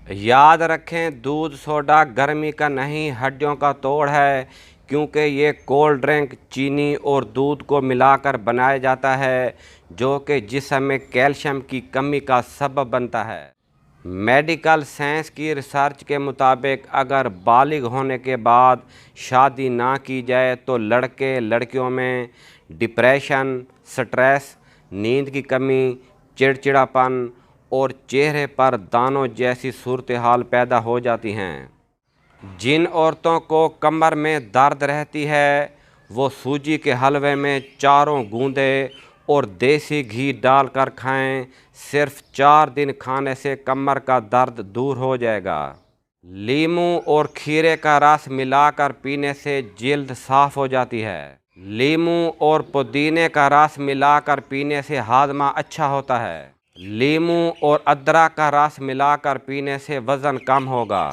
یاد رکھیں دودھ سوڈا گرمی کا نہیں ہڈیوں کا توڑ ہے، کیونکہ یہ کولڈ ڈرنک چینی اور دودھ کو ملا کر بنایا جاتا ہے جو کہ جسم میں کیلشیم کی کمی کا سبب بنتا ہے۔ میڈیکل سائنس کی ریسرچ کے مطابق اگر بالغ ہونے کے بعد شادی نہ کی جائے تو لڑکے لڑکیوں میں ڈپریشن، سٹریس، نیند کی کمی، چڑچڑاپن اور چہرے پر دانوں جیسی صورتحال پیدا ہو جاتی ہیں۔ جن عورتوں کو کمر میں درد رہتی ہے وہ سوجی کے حلوے میں 4 گوندیں اور دیسی گھی ڈال کر کھائیں، صرف 4 دن کھانے سے کمر کا درد دور ہو جائے گا۔ لیموں اور کھیرے کا رس ملا کر پینے سے جلد صاف ہو جاتی ہے۔ لیموں اور پودینے کا رس ملا کر پینے سے ہاضمہ اچھا ہوتا ہے۔ لیموں اور ادرک کا رس ملا کر پینے سے وزن کم ہوگا۔